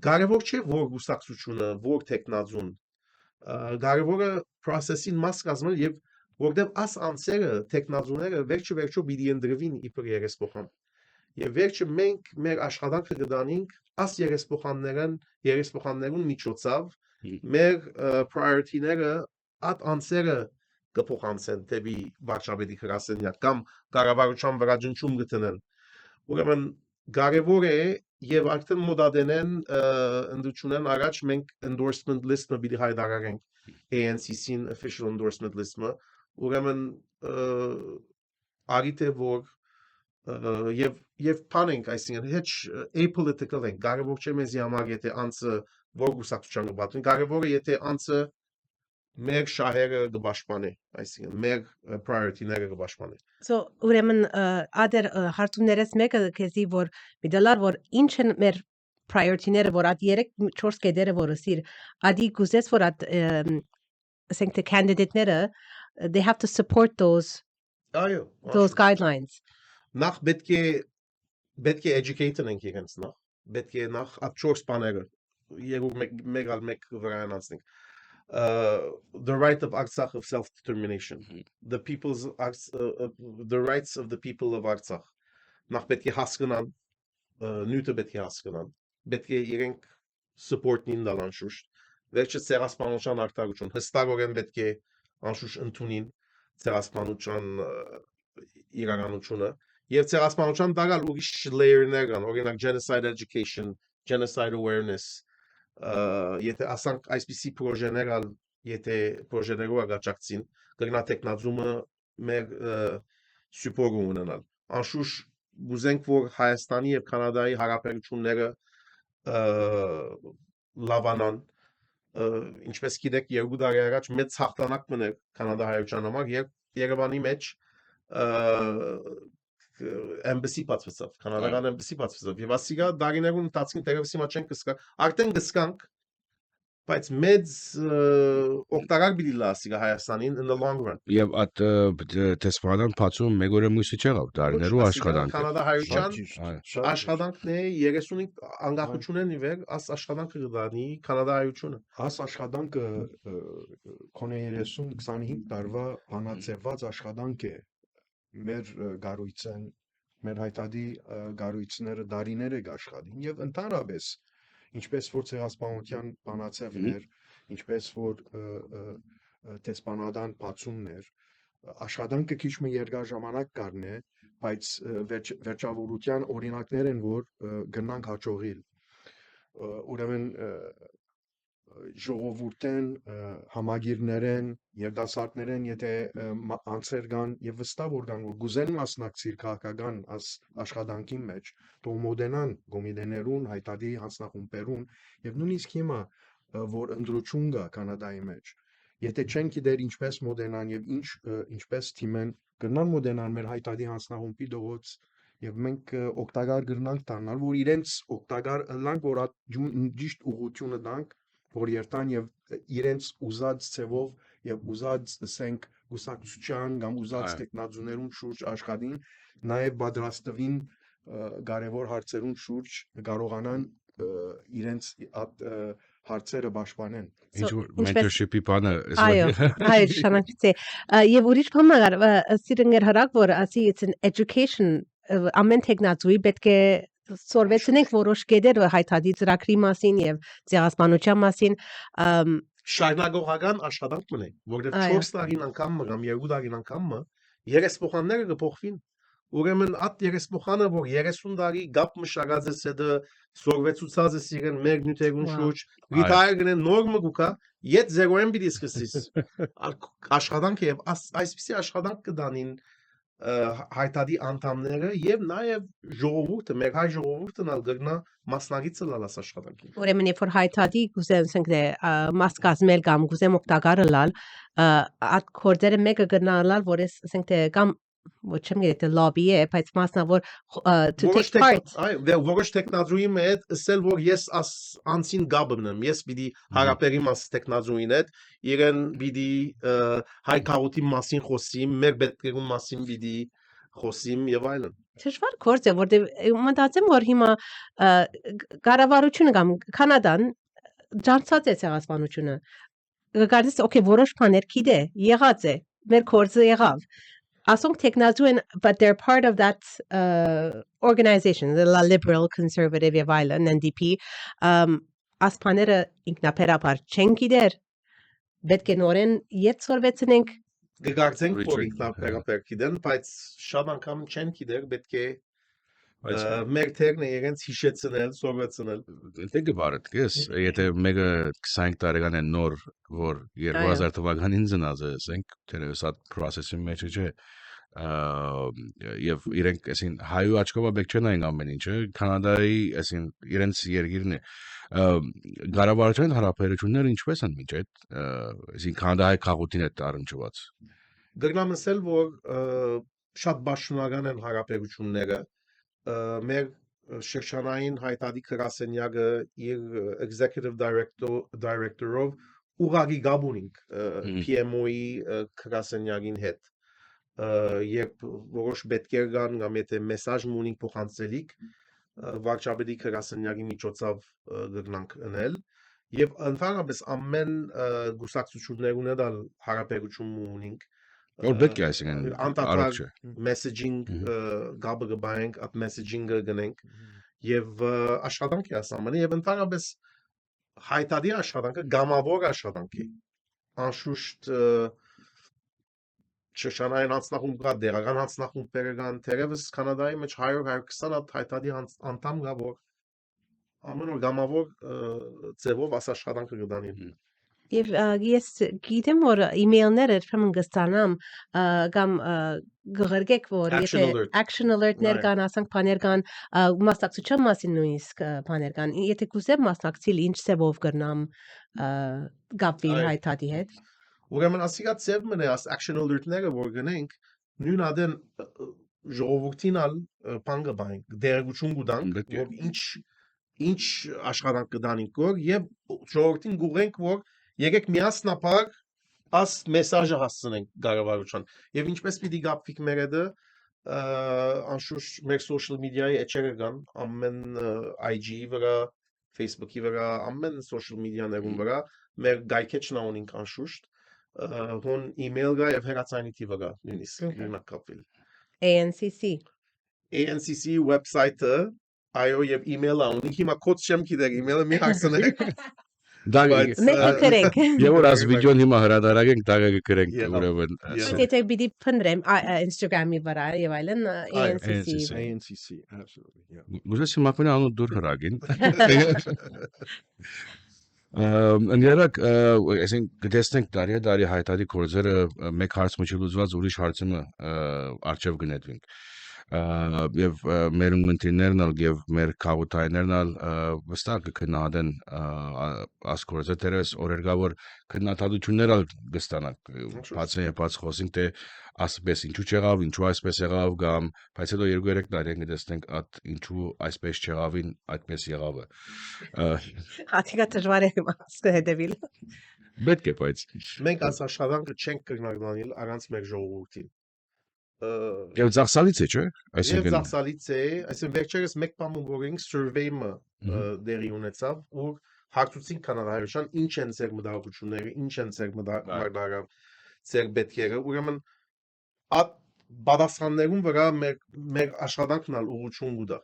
[SPEAKER 3] կարևոր չէ որ գուսակցությունը որ տեխնազուն կարևորը process-ին մաս կազմել եւ որտեւ աս անձերը տեխնազուները վերջը պիտի ընդրվին իբր երեսփոխան եւ վերջը մենք մեր աշխատանքը կդանենք աս երեսփոխաններուն միջոցով մեր priority-ները at անձերը կփոխանցեն դեպի վարչապետի գրասենյակ կամ կառավարության վրա ջնջում գտնեն ուրեմն կարևոր է եւ արդեն մոդադենեն ընդդությունեն առաջ մենք endorsement list-ը պիտի հայտարարենք ANCC-ին official endorsement list-ը ուրեմն արիթ է որ եւ փանենք այսինքն հեչ apolitical են կարևոր չէ մեզի համար եթե անձը որ գուսակցության կբացվի կարևորը եթե անձը մեր շահերը կպաշտպանի այսինքն մեր priority-ները կպաշտպանի
[SPEAKER 2] So ուրեմն ադեր հարցումներս մեկը քեզի որ միդալար որ ինչ են մեր priority-ները որ ад 3-4 կետերը որ ասիր ադի գուզես որ ад ասենք թե candidate-ները they have to support those
[SPEAKER 3] այո
[SPEAKER 2] guidelines
[SPEAKER 3] նախ պետք է educate-ն ենք իրենց նախ պետք է նախ at 4 բաները երբ մեկ վրան անցնենք the right of Artsakh of self-determination the rights of the people of Artsakh նախ պետք է հասկանան նյութը պետք է հասկանան պետք է իրենք support-նին դալան շուշտ վերջը ցեղասպանության արտադրություն հստակորեն պետք է անշուշտ ընդունին ցեղասպանության իրականությունը եւ ցեղասպանության դակալ ուրիշ layer-ներ կան օրինակ genocide education genocide awareness եթե ասանք այսպիսի պրոժեներ ալ եթե պրոժեներով ագաճակցին կգնա տեխնազումը մեր support ունենալ անշուշ գուզենք որ Հայաստանի եւ Կանադայի հարաբերությունները լավանան ինչպես գիտեք 2 տարի առաջ մեծ հաղթանակ մներ Կանադա-հայության համար Երևանի մեջ embassy բացվեցավ կանադական embassy բացվեցավ եւ ասիգա դարիներուն ընթացքին դերևս հիմա չենք կսկա արդեն կսկանք բայց մեծ օգտակար բիլի լա ասիգա Հայաստանին in the long run
[SPEAKER 1] Եվ at տեսփանան փացում մեկ օրը մյուսը չեղավ դարներու աշխատանք
[SPEAKER 3] Կանադա-հայության աշխատանքն է 35 անկախությունն ի վեր աս աշխատանքը կդանի Կանադա-հայությունը
[SPEAKER 4] Աս աշխատանքը քոնե 30-25 տարվա բանաձևված աշխատանք է մեր գարույցն մեր հայտարարի գարույցները դարիներ է աշխատին եւ ընդհանրապես ինչպես որ ցեղասպանության բանաձևներ ինչպես որ տեսփանադան բացումներ աշխատանքը քիչ մի երկար ժամանակ կառնե բայց վերջավորության օրինակներ են որ գնանք հաջողիլ ուրեմն ժողովուրդեն համագիրներեն երդասարտներեն եթե անցեր կան եւ վստահ որ կան որ գուզեն մասնակցիր քաղաքական աշխատանքի մեջ թող մոդենան գոմիդեներուն հայտարարի հանձնախումբերուն եւ նույնիսկ հիմա որ ընդրություն կա Կանադայի մեջ եթե չեն գիտեր ինչպես մոդենան եւ ինչպես թիմեն կնան մոդենան մեր հայտարարի հանձնախումբի դողոց եւ մենք օգտակար կգնանք դառնալ որ իրենց օգտակար լանք որ ճիշտ ուղղությունը տանք որ երթան եւ իրենց ուզած ցևով եւ ուզած ասենք գուսակցության կամ ուզած տեխնազուներուն շուրջ աշխատին նաեւ պատրաստվին կարևոր հարցերուն շուրջ կարողանան իրենց հարցերը պաշտպանեն
[SPEAKER 1] mentorship-ի բանը
[SPEAKER 2] այո շանակցի եւ ուրիշ բան սիրնգեր հարակ որ ասի it's an education ամեն տեխնազուի պետք է սորվեցնենք որոշ կետեր հայտարարի ծրագրի մասին եւ ցեղասպանության մասին
[SPEAKER 3] շարունակողական աշխատանք մնա որովհետեւ 4 տարին անգամ կամ 2 տարին անգամ երեսփոխանները կփոխվին ուրեմն at երեսփոխանը որ 30 տարի գապ մշակած է սեդը սորվեցուցած է սիրեն մեր նյութերուն շուրջ retire գնեն նորմը գուկա իդ 0-ն պիտի սկսես աշխատանքը եւ այսպեսի աշխատանք կդանին հայտարարի անդամները եւ նաեւ ժողովուրդը, մեր հայ ժողովուրդն ալ գրնա մասնագիտ լալ աս աշխատանքի։
[SPEAKER 2] Ուրեմն երբ որ հայտարարի գուզե ասենք դե մաս կազմել կամ գուզե օգտակարը լալ այդ կորձերը մեկը գնալալ որ ասենք դե կամ ոչ չեմ գիտե լոբի է բայց մասնավոր to take part
[SPEAKER 3] Որոշ տեխնադրուի հետ ասել որ ես անցին գաբն եմ, ես պիտի հարաբերի մաս տեխնադրուին հետ, իրեն պիտի հայ քաղուտի մասին խոսիմ, մեր պետքերուն մասին պիտի խոսիմ եւ այլն։
[SPEAKER 2] Դժվար գործ է որտեղ մտածեմ որ հիմա կառավարությունը կամ Կանադան ջանցած է ցեղասպանությունը գարդես օքեյ որոշ բաներ գիտե եղած է մեր գործը եղավ ասոնք տեխնազու են but they're part of that organization the liberal conservative եւ այլն NDP ասպաները ինքնաբերաբար չեն գիտեր պետք է նորեն ետ սորվեցնենք
[SPEAKER 3] Գգարձենք որ ինքնաբերաբար գիտեն, բայց շատ անգամ չեն գիտեր, պետք է մեր թերն է իրենց հիշեցնել, սովորեցնել։
[SPEAKER 1] Դե բարդ կես, եթե մեկը 25 տարեկան է նոր, որ 2000 թվականին ծնած է, ասենք, թերևս այդ process-ի մեջ չէ, եւ իրենք այսին հայու աչքով բեք չեն այն ամեն ինչը, Կանադայի այսին իրենց երկիրն է, Ղարաբաղյան հարաբերությունները ինչպես են մինչ այդ, այսին Կանադայի քաղաքին է առնչված։
[SPEAKER 3] Գրնամ ասել որ շատ բաշխնական են հարաբերությունները մեր շրջանային հայտարարի գրասենյակը իր executive director-ով ուղղակի գաբ ունենք PMO-ի գրասենյակին հետ երբ որոշ պետքեր կան կամ եթե մեսաժ ունենք փոխանցելիք վարչապետի գրասենյակի միջոցով գրնանք անել եւ ընդհանրապես ամեն գուսակցություններուն էլ հարաբերություն ունենք
[SPEAKER 1] Որ պետք է այսինքն
[SPEAKER 3] անդադար messaging գաբը գբանք at messaging-ը գնենք եւ աշխատանքի ասամանը եւ ընդհանրապես հայտարարի աշխատանքը գամավոր աշխատանք է անշուշտ շրջանային հանձնախումբ կա դերական հանձնախումբեր կան թերևս Կանադայի մեջ 100-120 հատ հայտարարի անդամ կա որ ամեն օր գամավոր ձևով աշխատանքը կդանին
[SPEAKER 2] Եվ ես գիտեմ որ email-ները երբեմն կստանամ կամ գղրգեք որ եթե action alert-ներ կան, ասենք բաներ կան, մասնակցության մասին նույնիսկ բաներ կան, եթե կուզեմ մասնակցել ինչ ծևով կրնամ գապվիլ հայտարարի հետ։
[SPEAKER 3] Ուրեմն ասիկա ծև մնե աս action alert-ները որ գնենք նույն ադեն ժողովրդին ալ բան կբանք, դերակցություն կտանք, որ ինչ աշխատանք կդանենք որ եւ ժողովրդին գուղենք որ Եկեք միասնապար աս մեսաժը հասցնենք կառավարության եւ ինչպես պիտի գապվիկ մեր հետ անշուշտ մեր social media-ի էջերը կան ամեն IG-ի վրա Facebook-ի վրա ամեն social media-ներում վրա մեր գայքեչն ունենք անշուշտ հոն email գա եւ հեռացանի թիվը գա նույնիսկ գնանք կապվել ANCC website-ը այո եւ email-ը ունի հիմա կոդ չեմ գիտեր email-ը մի հասցնեք
[SPEAKER 1] Դա
[SPEAKER 2] Մեկը կրենք
[SPEAKER 1] Եվ որ աս վիդեոն հիմա հրադարագենք դա կգրենք ուրեմն
[SPEAKER 2] Եթե պիտի փնտրեմ Instagram-ի վրա եւ այլն
[SPEAKER 4] ANCC absolutely yeah
[SPEAKER 1] Գուցե հիմա անու դուր հրագին Ընդերակ այսին գտեսնենք տարի հայտարարի կորձերը մեկ հարց մոչի լուծված ուրիշ հարցը արժև գնետվենք եւ մեր ընկերներն ալ եւ մեր քաղաքայիններն ալ վստահ կքննադեն ասկորզը դերես օրերգավոր քննադատություններ ալ կստանանք բաց խոսենք թե ասպես ինչու չեղավ ինչու այսպես եղավ կամ բայց հետո 2-3 տարի գտեսնենք at ինչու այսպես չեղավին այդպես եղավը
[SPEAKER 2] Հատիկա դժվար է մասը հետևիլ
[SPEAKER 1] պետք է բայց
[SPEAKER 3] մենք այս աշխատանքը չենք կրնագնանիլ առանց մեր ժողովրդին
[SPEAKER 1] Եվ ծախսալից է, չէ՞։
[SPEAKER 3] Եվ ծախսալից է, այսինքն վերջերս մեկ բան ունենք survey-ը դերի ունեցավ, որ հարցուցին կանադայական ինչ են ձեր մտահոգությունները, ինչ են ձեր մտահոգությունները, ձեր պետքերը, ուրեմն այդ բادرսաններուն վրա մեր աշխատանքն ալ ուղղություն կուտա։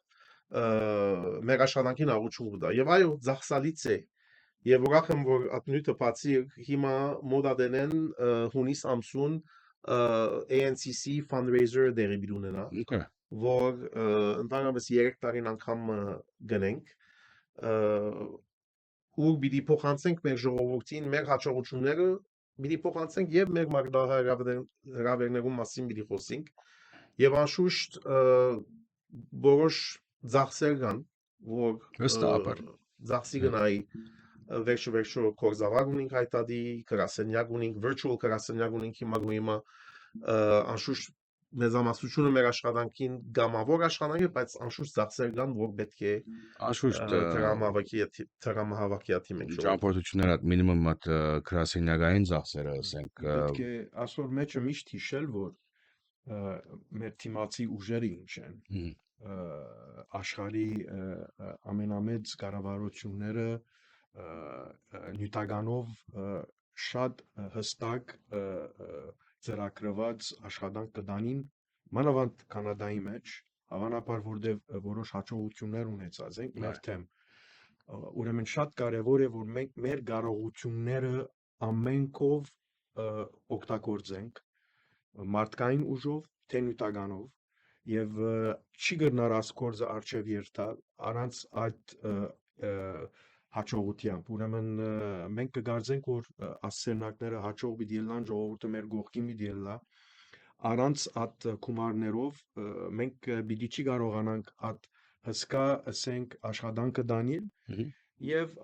[SPEAKER 3] Մեր աշխատանքին ուղղություն կուտա։ Եվ այո, ծախսալից է։ Եվ ուրախ եմ, որ այդ նյութը բացի հիմա մոդա դենեն հունիս ամսուն ANCC fundraiser դերի բիլունենա որ ընդհանրապես 3 տարին անգամ գնենք ու պիտի փոխանցենք մեր ժողովրդին մեր հաջողությունները պիտի փոխանցենք եւ մեր մարտահրավերներում մասին պիտի խոսենք Եվ անշուշտ որոշ ծախսեր կան, որ
[SPEAKER 1] Վստահաբար։
[SPEAKER 3] ծախսի գնայի վերջո կորզավար ունենք հայտադի, գրասենյակ ունենք, virtual գրասենյակ ունենք հիմա անշուշտ մեծամասնությունը մեր աշխատանքին գամավոր աշխատանքի, բայց անշուշտ ծախսեր կան, որ պետք է
[SPEAKER 1] Անշուշտ
[SPEAKER 3] տրամահավաքի թիմենք շոյ։
[SPEAKER 1] ճամփորդությունները հատ մինիմում մատ գրասենյակային ծախսերը ասենք
[SPEAKER 4] Պետք է այսօր մեջը միշտ հիշել, որ մեր թիմացի ուժերը ինչ են։ Աշխարհի ամենամեծ կառավարությունները նյութականով շատ հստակ ծրագրված աշխատանք կդանին մանավանդ Կանադայի մեջ, հավանաբար որտեղ որոշ հաջողություններ ունեցած ենք մեր թեմ։ Ուրեմն շատ կարևոր է, որ մենք մեր կարողությունները ամենքով օգտագործենք մարդկային ուժով, թե նյութականով, եւ չի գտնար ասկորզը արժև երթալ առանց այդ հաջողությամբ։ Ուրեմն մենք կգարձենք, որ ասերնակները հաջող պիտի լինեն, ժողովուրդը մեր կողքին պիտի լինի։ Առանց այդ գումարներով մենք պիտի չի կարողանանք այդ հսկա ասենք աշխատանքը դանել եւ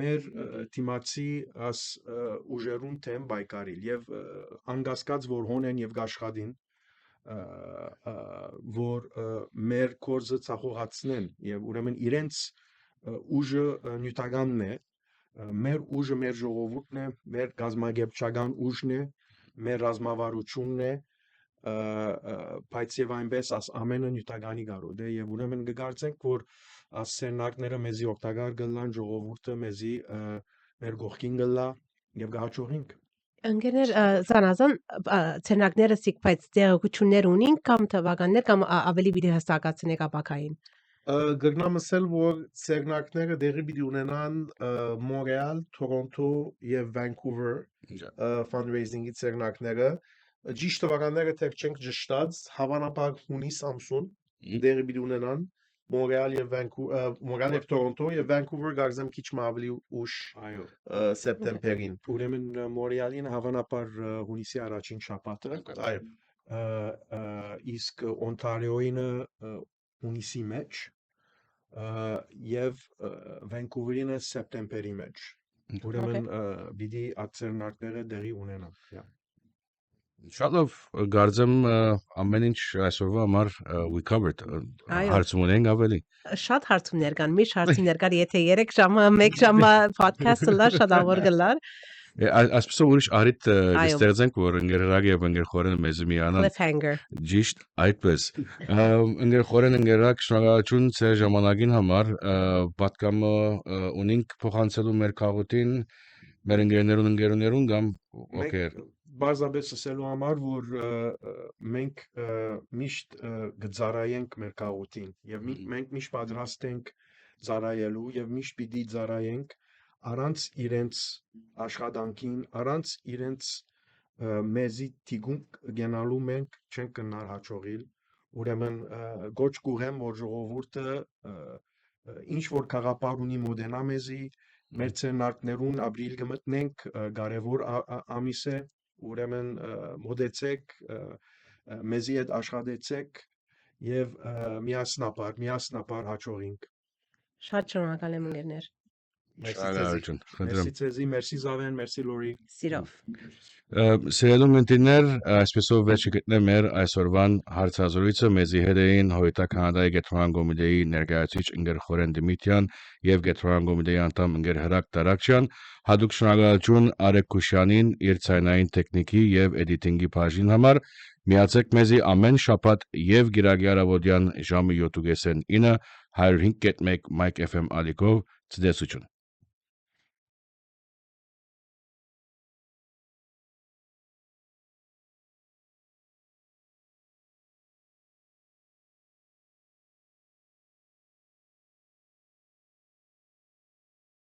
[SPEAKER 4] մեր թիմացի աս ուժերուն թեմ բայկարիլ եւ անկասկած որ հոնեն եւ աշխատին որ մեր կորզը ցախողացնեն եւ ուրեմն իրենց ուժը նյութականն է մեր ուժը մեր ժողովուրդն է մեր գազագերբչական ուժն է մեր ռազմավարությունն է բայց եւ այնպես աս ամենը նյութականի գարոդ է եւ ուրեմն կգարձենք որ ասերնակները մեզի օգտակար կլան ժողովուրդը մեզի մեր գողքին գլա եւ գահաճողինք
[SPEAKER 2] Ընկերներ զանազան ցերնակները սիկ բայց տեղեկություններ ունին կամ թվականներ կամ ավելի պիտի հստակացնեք ապակային
[SPEAKER 3] Գտնամսել որ ցերնակները դեղի պիտի ունենան Մոնրեալ, Թորոնտո եւ Վանկուվեր fundraising-ի ցերնակները ճիշտ թվականները թեք չենք ճշտած հավանաբար հունիս ամսուն դեղի պիտի ունենան Մոնրեալ եւ Մոնրեալ եւ Թորոնտո եւ Վանկուվեր գարձեմ քիչ ավելի ուշ
[SPEAKER 4] այո
[SPEAKER 3] սեպտեմբերին
[SPEAKER 4] ուրեմն Մոնրեալին հավանաբար հունիսի առաջին շաբաթը
[SPEAKER 3] այո
[SPEAKER 4] իսկ Օնտարիոյինը հունիսի մեջ եւ Վանկուվերինը սեպտեմբերի մեջ ուրեմն պիտի ացերնակները դեղի ունենան
[SPEAKER 1] Շատ լավ գարձեմ ամեն ինչ այսօրվա համար we covered հարցում ունենք ավելի
[SPEAKER 2] Շատ հարցումներ կան միշտ հարցումներ կան եթե 3 ժամը 1 ժամը podcast-ը լար շատ ավոր գլար
[SPEAKER 1] Այսպեսով ուրիշ արիտ կստեղծենք, որ ընկերհրագ եւ ընկերխորենը մեզ միանան
[SPEAKER 2] cliffhanger
[SPEAKER 1] Ճիշտ այդպես ընկերխորեն ընկերհրագ շնորհակալություն ձեր ժամանակին համար պատկամը ունենք փոխանցելու մեր քաղաքին մեր ընկերներուն կամ օքեր
[SPEAKER 4] բազաբես ասելու համար որ մենք միշտ գծարայենք մեր քաղաքին եւ մենք միշտ պատրաստ ենք ծարայելու եւ միշտ պիտի ծարայենք առանց իրենց աշխատանքին, առանց իրենց մեզի թիգունք գնալու մենք չենք կնար հաջողիլ, ուրեմն գոչ կուղեմ, որ ժողովուրդը ինչ որ քաղաքապար ունի մոդենա մեզի, մեր ցերնակներուն ապրիլ կմտնենք, կարևոր ամիս է, ուրեմն մոդեցեք, մեզի հետ աշխատեցեք եւ միասնապար հաջողինք։
[SPEAKER 2] Շատ շնորհակալ եմ ընկերներ
[SPEAKER 4] Merci Cézi, merci Zaven, merci Lori
[SPEAKER 2] Սիրով
[SPEAKER 1] Սիրելուն ընկերներ, այսպեսով վերջը գտնեմ մեր այսօրվան հարցազրույցը մեզի հետ էին Հոյտա Կանադայի Գետրոնական կոմիտեի ներկայացուցիչ ընկերխորեն Դմիտրյան եւ Գետրոնական կոմիտեի անդամ ընկերհրակ Տարակչյան, հadoop շնորհակալություն Արեգ Քուշյանին իր ցայնային տեխնիկի եւ էդիտինգի բաժին համար Միացեք մեզի ամեն շաբաթ եւ Գիրագի Արավոդյան ժամը 7:09 105.1 Mic FM ալիքով ցտեսություն